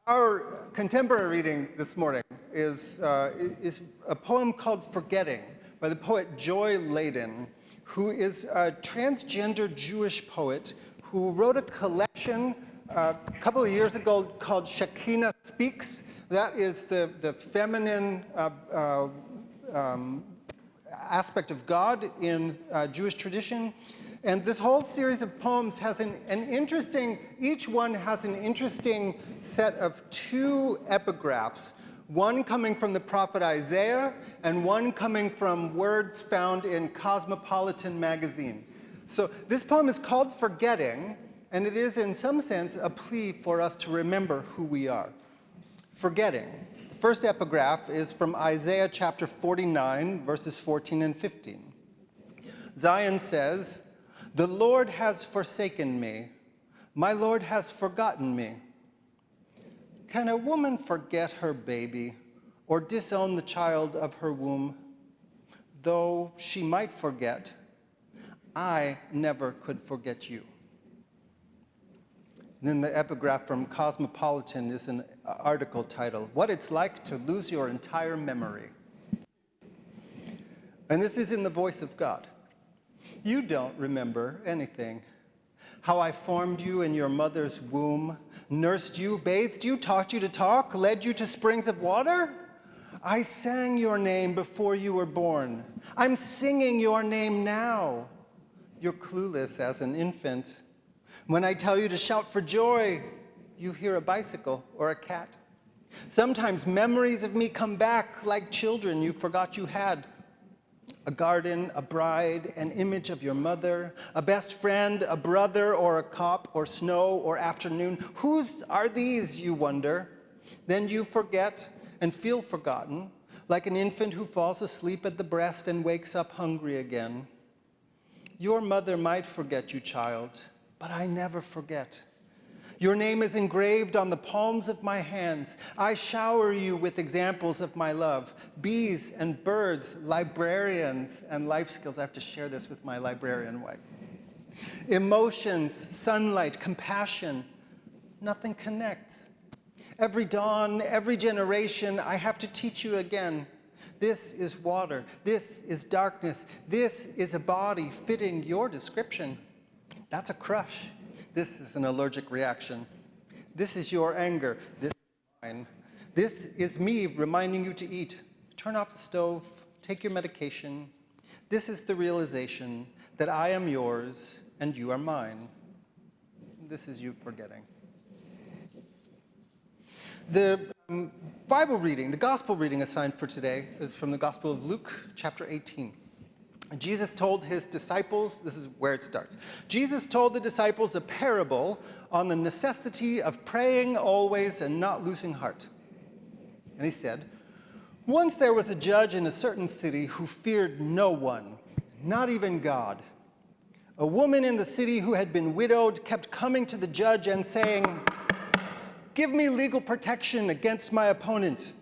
Our contemporary reading this morning is a poem called Forgetting by the poet Joy Ladin, who is a transgender Jewish poet who wrote a collection a couple of years ago called Shekinah Speaks. That is the feminine aspect of God in Jewish tradition. And this whole series of poems has each one has an interesting set of two epigraphs, one coming from the prophet Isaiah and one coming from words found in Cosmopolitan magazine. So this poem is called Forgetting, and it is in some sense a plea for us to remember who we are. Forgetting. The first epigraph is from Isaiah chapter 49, verses 14 and 15. Zion says, "The Lord has forsaken me. My Lord has forgotten me." Can a woman forget her baby or disown the child of her womb? Though she might forget, I never could forget you. And then the epigraph from Cosmopolitan is an article titled, "What It's Like to Lose Your Entire Memory." And this is in the voice of God. "You don't remember anything. How I formed you in your mother's womb, nursed you, bathed you, taught you to talk, led you to springs of water? I sang your name before you were born. I'm singing your name now. You're clueless as an infant. When I tell you to shout for joy, you hear a bicycle or a cat. Sometimes memories of me come back like children you forgot you had. A garden, a bride, an image of your mother, a best friend, a brother, or a cop, or snow, or afternoon. Whose are these, you wonder? Then you forget and feel forgotten, like an infant who falls asleep at the breast and wakes up hungry again. Your mother might forget you, child, but I never forget. Your name is engraved on the palms of my hands. I shower you with examples of my love. Bees and birds, librarians, and life skills." I have to share this with my librarian wife. "Emotions, sunlight, compassion, nothing connects. Every dawn, every generation, I have to teach you again. This is water. This is darkness. This is a body fitting your description. That's a crush. This is an allergic reaction. This is your anger. This is mine. This is me reminding you to eat. Turn off the stove. Take your medication. This is the realization that I am yours and you are mine. This is you forgetting." The Bible reading, the gospel reading assigned for today is from the Gospel of Luke, chapter 18. Jesus told his disciples, this is where it starts. Jesus told the disciples a parable on the necessity of praying always and not losing heart. And he said, "Once there was a judge in a certain city who feared no one, not even God. A woman in the city who had been widowed kept coming to the judge and saying, 'Give me legal protection against my opponent.'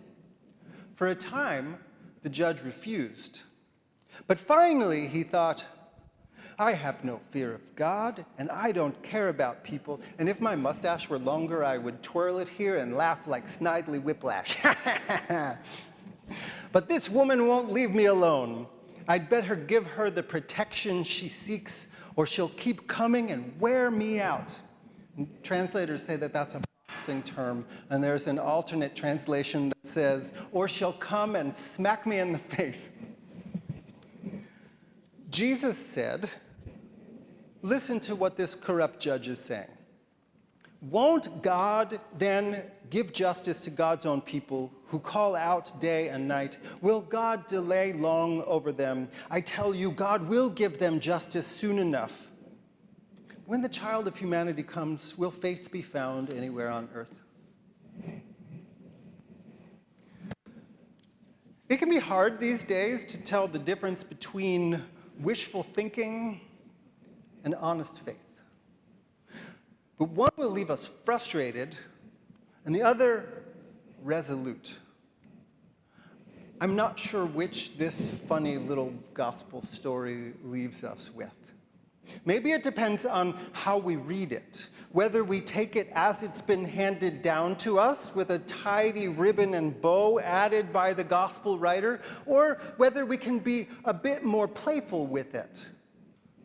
For a time, the judge refused. But finally, he thought, 'I have no fear of God, and I don't care about people, and if my mustache were longer, I would twirl it here and laugh like Snidely Whiplash. But this woman won't leave me alone. I'd better give her the protection she seeks, or she'll keep coming and wear me out.'" And translators say that that's a boxing term, and there's an alternate translation that says, "Or she'll come and smack me in the face." Jesus said, "Listen to what this corrupt judge is saying. Won't God then give justice to God's own people who call out day and night? Will God delay long over them? I tell you, God will give them justice soon enough. When the child of humanity comes, will faith be found anywhere on earth?" It can be hard these days to tell the difference between wishful thinking and honest faith. But one will leave us frustrated, and the other resolute. I'm not sure which this funny little gospel story leaves us with. Maybe it depends on how we read it, whether we take it as it's been handed down to us with a tidy ribbon and bow added by the gospel writer, or whether we can be a bit more playful with it.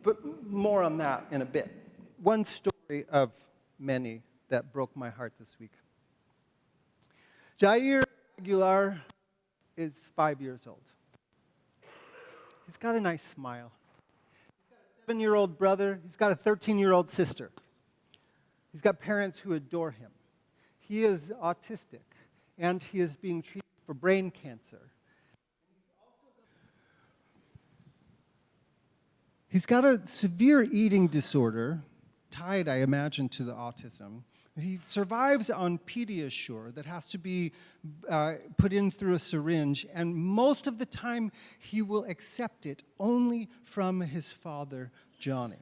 But more on that in a bit. One story of many that broke my heart this week. Jair Aguilar is 5 years old. He's got a nice smile. He's got a 7-year-old brother. He's got a 13-year-old sister. He's got parents who adore him. He is autistic, and he is being treated for brain cancer. He's got a severe eating disorder, tied, I imagine, to the autism. He survives on Pediasure that has to be put in through a syringe, and most of the time he will accept it only from his father, Johnny.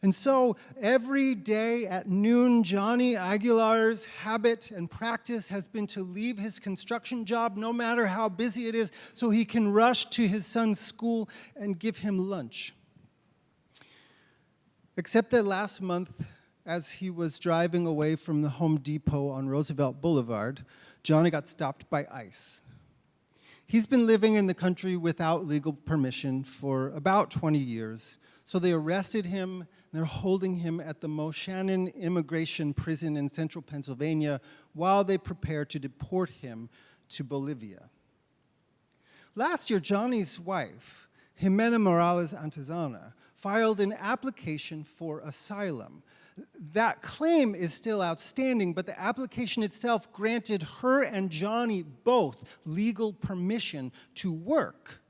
And so every day at noon, Johnny Aguilar's habit and practice has been to leave his construction job, no matter how busy it is, so he can rush to his son's school and give him lunch. Except that last month, as he was driving away from the Home Depot on Roosevelt Boulevard, Johnny got stopped by ICE. He's been living in the country without legal permission for about 20 years. So they arrested him, and they're holding him at the Moshannon Immigration Prison in central Pennsylvania while they prepare to deport him to Bolivia. Last year, Johnny's wife, Jimena Morales Antezana, filed an application for asylum. That claim is still outstanding, but the application itself granted her and Johnny both legal permission to work.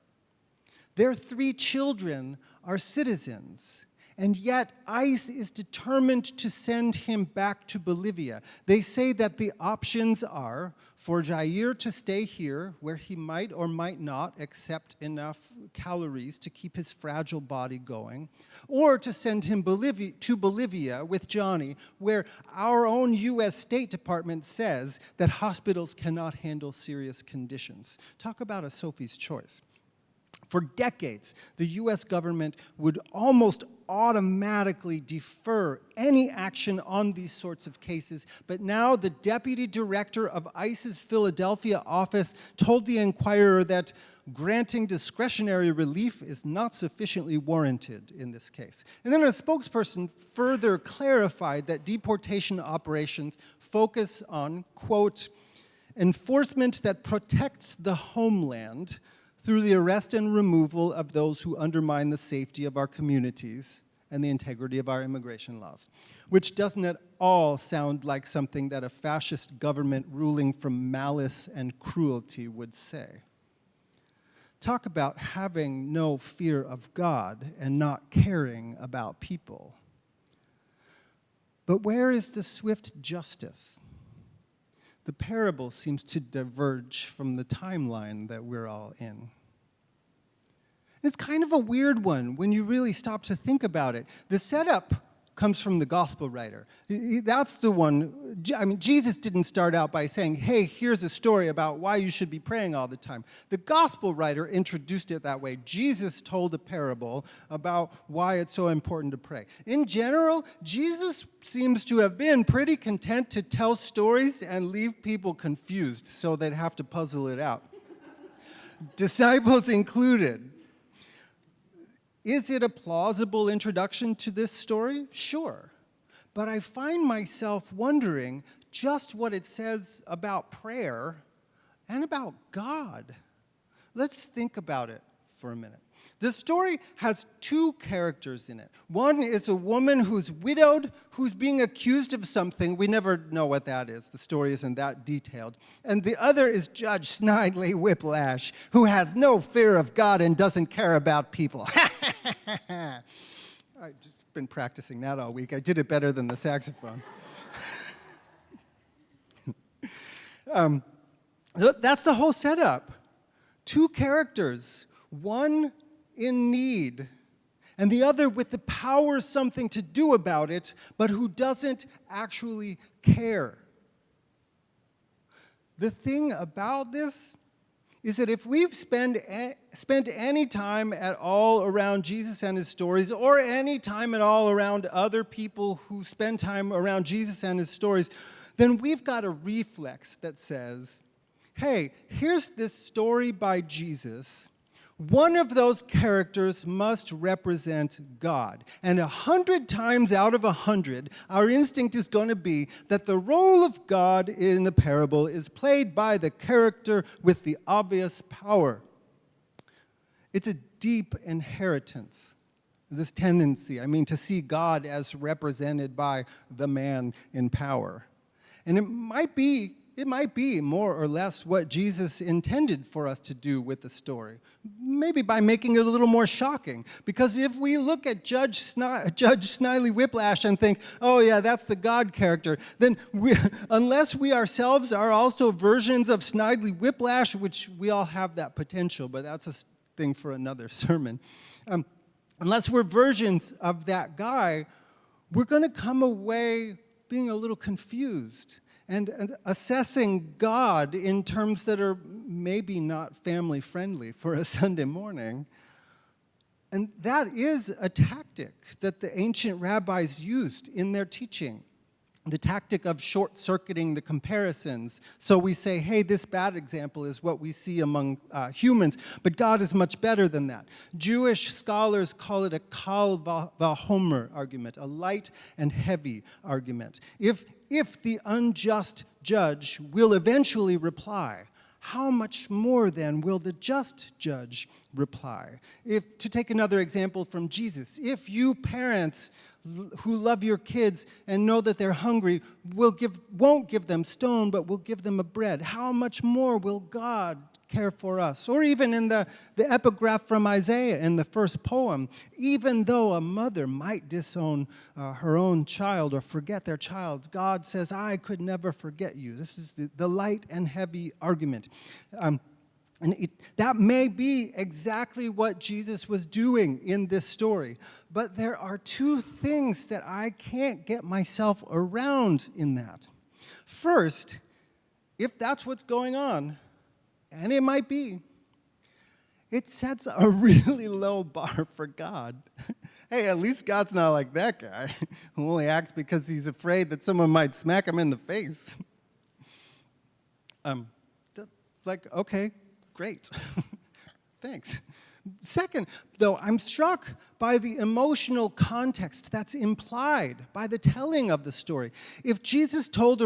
Their 3 children are citizens, and yet ICE is determined to send him back to Bolivia. They say that the options are for Jair to stay here, where he might or might not accept enough calories to keep his fragile body going, or to send him to Bolivia with Johnny, where our own U.S. State Department says that hospitals cannot handle serious conditions. Talk about a Sophie's choice. For decades, the U.S. government would almost automatically defer any action on these sorts of cases, but now the deputy director of ICE's Philadelphia office told the Inquirer that granting discretionary relief is not sufficiently warranted in this case. And then a spokesperson further clarified that deportation operations focus on, quote, enforcement that protects the homeland through the arrest and removal of those who undermine the safety of our communities and the integrity of our immigration laws, which doesn't at all sound like something that a fascist government ruling from malice and cruelty would say. Talk about having no fear of God and not caring about people. But where is the swift justice? The parable seems to diverge from the timeline that we're all in. It's kind of a weird one when you really stop to think about it. The setup comes from the gospel writer. That's the one, I mean, Jesus didn't start out by saying, hey, here's a story about why you should be praying all the time. The gospel writer introduced it that way. Jesus told a parable about why it's so important to pray. In general, Jesus seems to have been pretty content to tell stories and leave people confused so they'd have to puzzle it out. Disciples included. Is it a plausible introduction to this story? Sure. But I find myself wondering just what it says about prayer and about God. Let's think about it for a minute. The story has 2 characters in it. One is a woman who's widowed, who's being accused of something. We never know what that is. The story isn't that detailed. And the other is Judge Snidely Whiplash, who has no fear of God and doesn't care about people. I've just been practicing that all week. I did it better than the saxophone. That's the whole setup. 2 characters, one in need, and the other with the power something to do about it, but who doesn't actually care. The thing about this is that if we've spent any time at all around Jesus and his stories, or any time at all around other people who spend time around Jesus and his stories, then we've got a reflex that says, hey, here's this story by Jesus. One of those characters must represent God. And 100 times out of 100, our instinct is going to be that the role of God in the parable is played by the character with the obvious power. It's a deep inheritance, this tendency, to see God as represented by the man in power. And it might be more or less what Jesus intended for us to do with the story, maybe by making it a little more shocking. Because if we look at Judge Snidely Whiplash and think, oh yeah, that's the God character, then unless we ourselves are also versions of Snidely Whiplash, which we all have that potential, but that's a thing for another sermon. Unless we're versions of that guy, we're going to come away being a little confused and assessing God in terms that are maybe not family-friendly for a Sunday morning. And that is a tactic that the ancient rabbis used in their teaching, the tactic of short-circuiting the comparisons. So we say, hey, this bad example is what we see among humans, but God is much better than that. Jewish scholars call it a kal vachomer argument, a light and heavy argument. If the unjust judge will eventually reply, how much more then will the just judge reply? To take another example from Jesus, if you parents who love your kids and know that they're hungry won't give them stone, but will give them a bread, how much more will God care for us? Or even in the epigraph from Isaiah in the first poem, even though a mother might disown her own child or forget their child, God says, I could never forget you. This is the light and heavy argument. That may be exactly what Jesus was doing in this story. But there are two things that I can't get myself around in that. First, if that's what's going on, and it might be, it sets a really low bar for God. Hey, at least God's not like that guy who only acts because he's afraid that someone might smack him in the face. It's like, okay, great. Thanks. Second, though, I'm struck by the emotional context that's implied by the telling of the story. If Jesus told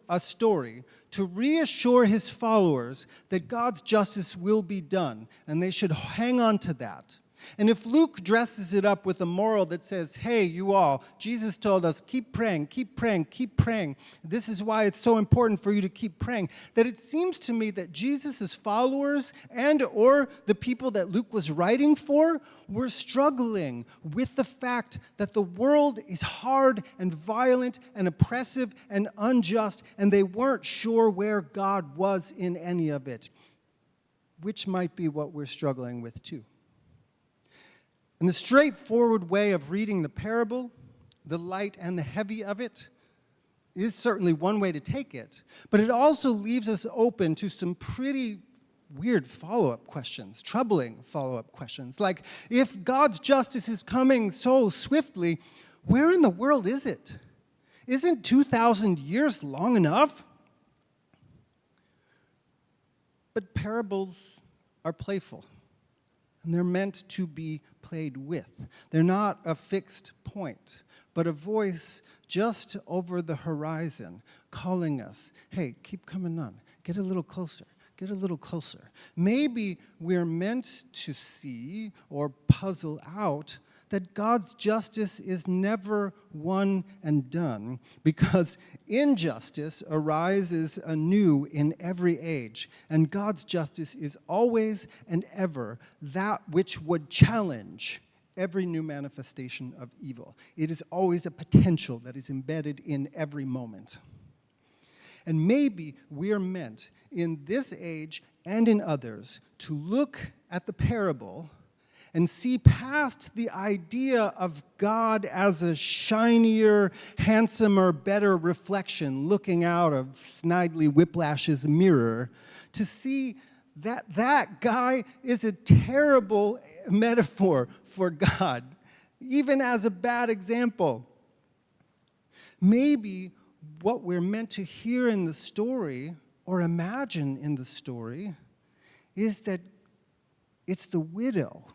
a story to reassure his followers that God's justice will be done, and they should hang on to that, and if Luke dresses it up with a moral that says, hey, you all, Jesus told us, keep praying, keep praying, keep praying. This is why it's so important for you to keep praying. That it seems to me that Jesus' followers or the people that Luke was writing for were struggling with the fact that the world is hard and violent and oppressive and unjust, and they weren't sure where God was in any of it, which might be what we're struggling with too. And the straightforward way of reading the parable, the light and the heavy of it, is certainly one way to take it. But it also leaves us open to some pretty weird follow-up questions, troubling follow-up questions. Like, if God's justice is coming so swiftly, where in the world is it? Isn't 2,000 years long enough? But parables are playful. And they're meant to be played with. They're not a fixed point, but a voice just over the horizon calling us, hey, keep coming on, get a little closer, get a little closer. Maybe we're meant to see or puzzle out that God's justice is never one and done, because injustice arises anew in every age, and God's justice is always and ever that which would challenge every new manifestation of evil. It is always a potential that is embedded in every moment. And maybe we're meant in this age and in others to look at the parable and see past the idea of God as a shinier, handsomer, better reflection looking out of Snidely Whiplash's mirror, to see that guy is a terrible metaphor for God, even as a bad example. Maybe what we're meant to hear in the story, or imagine in the story, is that it's the widow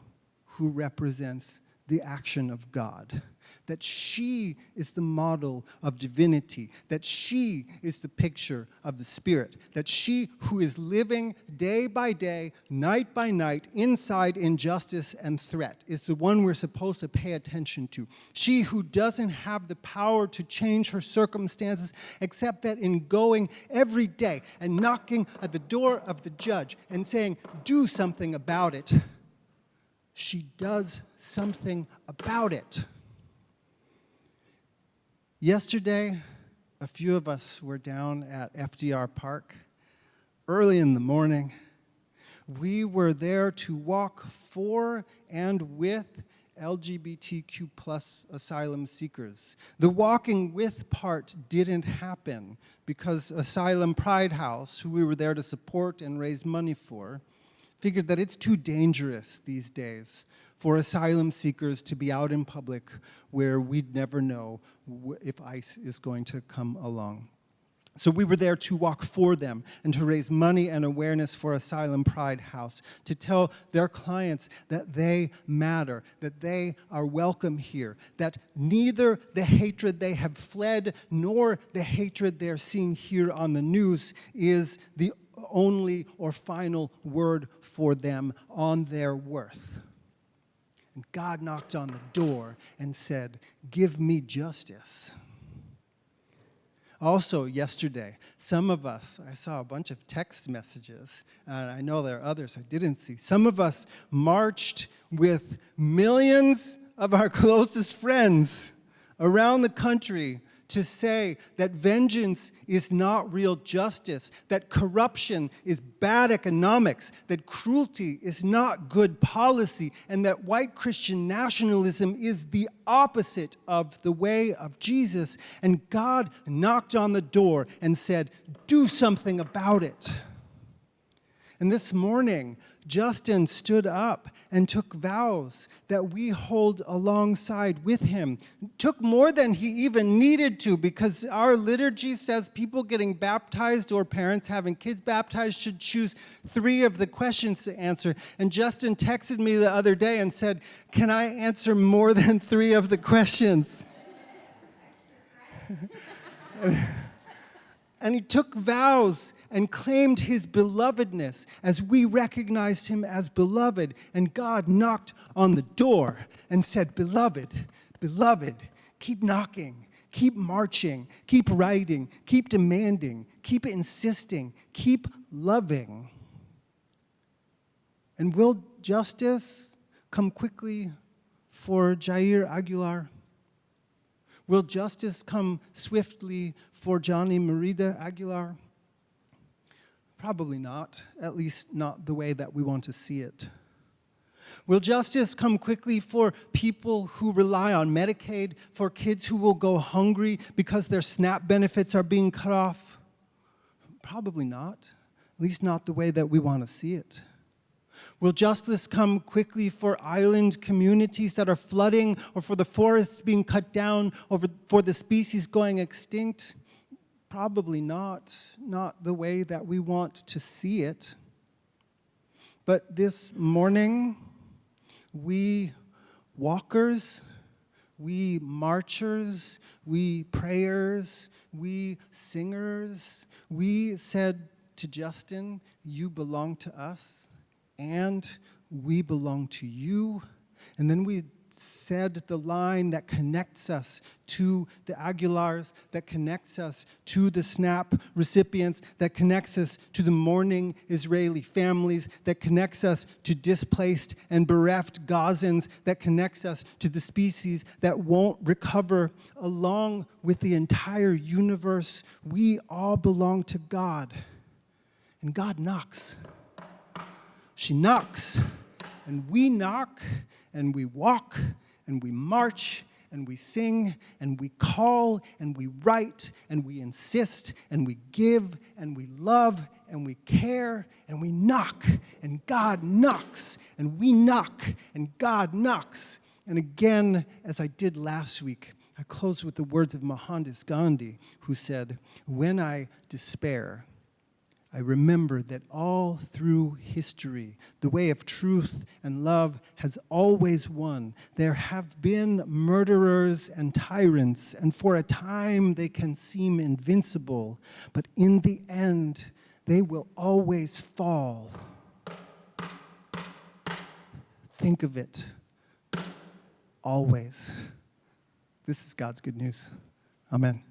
who represents the action of God, that she is the model of divinity, that she is the picture of the Spirit, that she who is living day by day, night by night, inside injustice and threat is the one we're supposed to pay attention to. She who doesn't have the power to change her circumstances, except that in going every day and knocking at the door of the judge and saying, "Do something about it," she does something about it. Yesterday, a few of us were down at FDR Park early in the morning. We were there to walk for and with LGBTQ plus asylum seekers. The walking with part didn't happen because Asylum Pride House, who we were there to support and raise money for, figured that it's too dangerous these days for asylum seekers to be out in public where we'd never know if ICE is going to come along. So we were there to walk for them and to raise money and awareness for Asylum Pride House, to tell their clients that they matter, that they are welcome here, that neither the hatred they have fled nor the hatred they're seeing here on the news is the only or final word for them on their worth. And God knocked on the door and said, "Give me justice." Also, yesterday, some of us, I saw a bunch of text messages, and I know there are others I didn't see. Some of us marched with millions of our closest friends around the country to say that vengeance is not real justice, that corruption is bad economics, that cruelty is not good policy, and that white Christian nationalism is the opposite of the way of Jesus. And God knocked on the door and said, "Do something about it." And this morning, Justin stood up and took vows that we hold alongside with him. Took more than he even needed to, because our liturgy says people getting baptized or parents having kids baptized should choose 3 of the questions to answer. And Justin texted me the other day and said, "Can I answer more than 3 of the questions?" And he took vows and claimed his belovedness as we recognized him as beloved. And God knocked on the door and said, "Beloved, beloved, keep knocking, keep marching, keep writing, keep demanding, keep insisting, keep loving." And will justice come quickly for Jair Aguilar? Will justice come swiftly for Johnny Merida Aguilar? Probably not, at least not the way that we want to see it. Will justice come quickly for people who rely on Medicaid, for kids who will go hungry because their SNAP benefits are being cut off? Probably not, at least not the way that we want to see it. Will justice come quickly for island communities that are flooding, or for the forests being cut down, or for the species going extinct? Probably not the way that we want to see it. But this morning, we walkers, we marchers, we prayers, we singers, we said to Justin, "You belong to us, and we belong to you." And then we said the line that connects us to the Aguilars, that connects us to the SNAP recipients, that connects us to the mourning Israeli families, that connects us to displaced and bereft Gazans, that connects us to the species that won't recover, along with the entire universe. We all belong to God. And God knocks. She knocks, and we knock, and we walk, and we march, and we sing, and we call, and we write, and we insist, and we give, and we love, and we care and we knock and God knocks and we knock and God knocks. And again, as I did last week, I close with the words of Mohandas Gandhi, who said, "When I despair, I remember that all through history, the way of truth and love has always won. There have been murderers and tyrants, and for a time they can seem invincible, but in the end, they will always fall." Think of it. Always. This is God's good news. Amen.